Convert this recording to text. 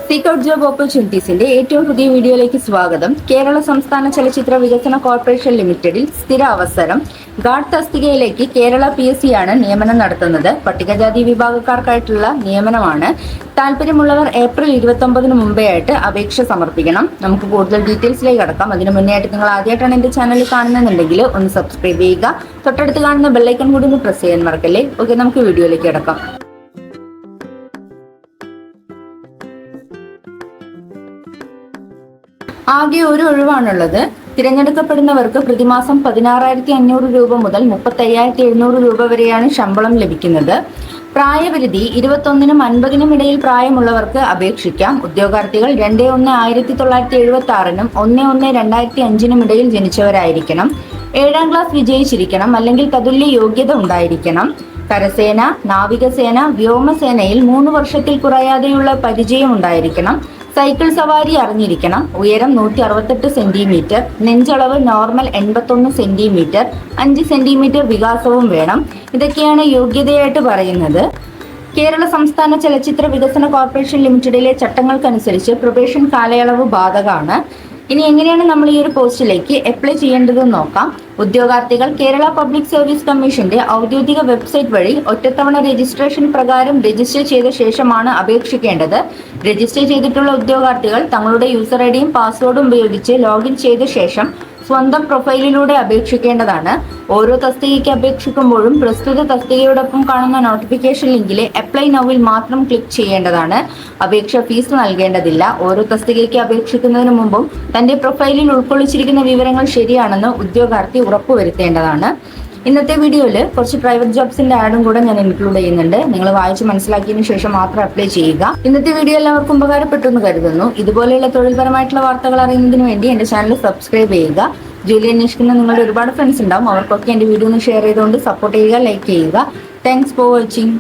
Secret job ഓപ്പർച്യൂണിറ്റീസിന്റെ ഏറ്റവും പുതിയ വീഡിയോയിലേക്ക് സ്വാഗതം. കേരള സംസ്ഥാന ചലച്ചിത്ര വികസന കോർപ്പറേഷൻ ലിമിറ്റഡിൽ സ്ഥിര അവസരം. ഗാർഡ് തസ്തികയിലേക്ക് കേരള PSC ആണ് നിയമനം നടത്തുന്നത്. പട്ടികജാതി വിഭാഗക്കാർക്കായിട്ടുള്ള നിയമനമാണ്. താല്പര്യമുള്ളവർ ഏപ്രിൽ 29 മുമ്പേ ആയിട്ട് അപേക്ഷ സമർപ്പിക്കണം. നമുക്ക് കൂടുതൽ ഡീറ്റെയിൽസിലേക്ക് കടക്കാം. അതിനു മുന്നേ ആയിട്ട് നിങ്ങൾ ആദ്യമായിട്ടാണ് എന്റെ ചാനൽ കാണുന്നുണ്ടെങ്കിൽ ഒന്ന് സബ്സ്ക്രൈബ് ചെയ്യുക. തൊട്ടടുത്ത് കാണുന്ന ബെല്ലൈക്കൺ കൂടി ഒന്ന് പ്രസ് ചെയ്യാൻ മറക്കല്ലേ. ഓക്കെ, നമുക്ക് വീഡിയോയിലേക്ക് കടക്കാം. ആകെ ഒരു ഒഴിവാണുള്ളത്. തിരഞ്ഞെടുക്കപ്പെടുന്നവർക്ക് പ്രതിമാസം 16,500 രൂപ മുതൽ 35,700 രൂപ വരെയാണ് ശമ്പളം ലഭിക്കുന്നത്. പ്രായപരിധി 21-നും 50-നും ഇടയിൽ പ്രായമുള്ളവർക്ക് അപേക്ഷിക്കാം. ഉദ്യോഗാർത്ഥികൾ 2/1/1976-നും 1/1/2005-നും ഇടയിൽ ജനിച്ചവരായിരിക്കണം. 7ാം ക്ലാസ് വിജയിച്ചിരിക്കണം, അല്ലെങ്കിൽ തതുല്യ യോഗ്യത ഉണ്ടായിരിക്കണം. കരസേന, നാവികസേന, വ്യോമസേനയിൽ 3 വർഷത്തിൽ കുറയാതെയുള്ള പരിചയം ഉണ്ടായിരിക്കണം. സൈക്കിൾ സവാരി അറിഞ്ഞിരിക്കണം. ഉയരം 168 സെന്റിമീറ്റർ, നെഞ്ചളവ് നോർമൽ 81 സെന്റിമീറ്റർ, 5 സെന്റിമീറ്റർ വികാസവും വേണം. ഇതൊക്കെയാണ് യോഗ്യതയായിട്ട് പറയുന്നത്. കേരള സംസ്ഥാന ചലച്ചിത്ര വികസന കോർപ്പറേഷൻ ലിമിറ്റഡിലെ ചട്ടങ്ങൾക്കനുസരിച്ച് പ്രൊബേഷൻ കാലയളവ് ബാധകമാണ്. ഇനി എങ്ങനെയാണ് നമ്മൾ ഈ ഒരു പോസ്റ്റിലേക്ക് അപ്ലൈ ചെയ്യേണ്ടതെന്ന് നോക്കാം. ഉദ്യോഗാർത്ഥികൾ കേരള പബ്ലിക് സർവീസ് കമ്മീഷന്റെ ഔദ്യോഗിക വെബ്സൈറ്റ് വഴി ഒറ്റത്തവണ രജിസ്ട്രേഷൻ പ്രകാരം രജിസ്റ്റർ ചെയ്ത ശേഷമാണ് അപേക്ഷിക്കേണ്ടത്. രജിസ്റ്റർ ചെയ്തിട്ടുള്ള ഉദ്യോഗാർത്ഥികൾ തങ്ങളുടെ യൂസർ ഐഡിയും പാസ്വേഡും ഉപയോഗിച്ച് ലോഗിൻ ചെയ്ത ശേഷം സ്വന്തം പ്രൊഫൈലിലൂടെ അപേക്ഷിക്കേണ്ടതാണ്. ഓരോ തസ്തികയ്ക്ക് അപേക്ഷിക്കുമ്പോഴും പ്രസ്തുത തസ്തികയോടൊപ്പം കാണുന്ന നോട്ടിഫിക്കേഷൻ ലിങ്കിലെ അപ്ലൈ നൗവിൽ മാത്രം ക്ലിക്ക് ചെയ്യേണ്ടതാണ്. അപേക്ഷ ഫീസ് നൽകേണ്ടതില്ല. ഓരോ തസ്തികയ്ക്ക് അപേക്ഷിക്കുന്നതിന് മുമ്പും തന്റെ പ്രൊഫൈലിൽ ഉൾക്കൊള്ളിച്ചിരിക്കുന്ന വിവരങ്ങൾ ശരിയാണെന്ന് ഉദ്യോഗാർത്ഥി ഉറപ്പുവരുത്തേണ്ടതാണ്. ഇന്നത്തെ വീഡിയോയിൽ കുറച്ച് പ്രൈവറ്റ് ജോബ്സിന്റെ ആഡും കൂടെ ഞാൻ ഇൻക്ലൂഡ് ചെയ്യുന്നുണ്ട്. നിങ്ങൾ വായിച്ച് മനസ്സിലാക്കിയതിനു ശേഷം മാത്രം അപ്ലൈ ചെയ്യുക. ഇന്നത്തെ വീഡിയോ എല്ലാവർക്കും ഉപകാരപ്പെട്ടു എന്ന് കരുതുന്നു. ഇതുപോലെയുള്ള തൊഴിൽപരമായിട്ടുള്ള വാർത്തകൾ അറിയുന്നതിന് വേണ്ടി എന്റെ ചാനൽ സബ്സ്ക്രൈബ് ചെയ്യുക. ജോലി അന്വേഷിക്കുന്ന നിങ്ങളുടെ ഒരുപാട് ഫ്രണ്ട്സ് ഉണ്ടാവും. അവർക്കൊക്കെ എന്റെ വീഡിയോ ഒന്ന് ഷെയർ ചെയ്തുകൊണ്ട് സപ്പോർട്ട് ചെയ്യുക, ലൈക്ക് ചെയ്യുക. Thanks for watching.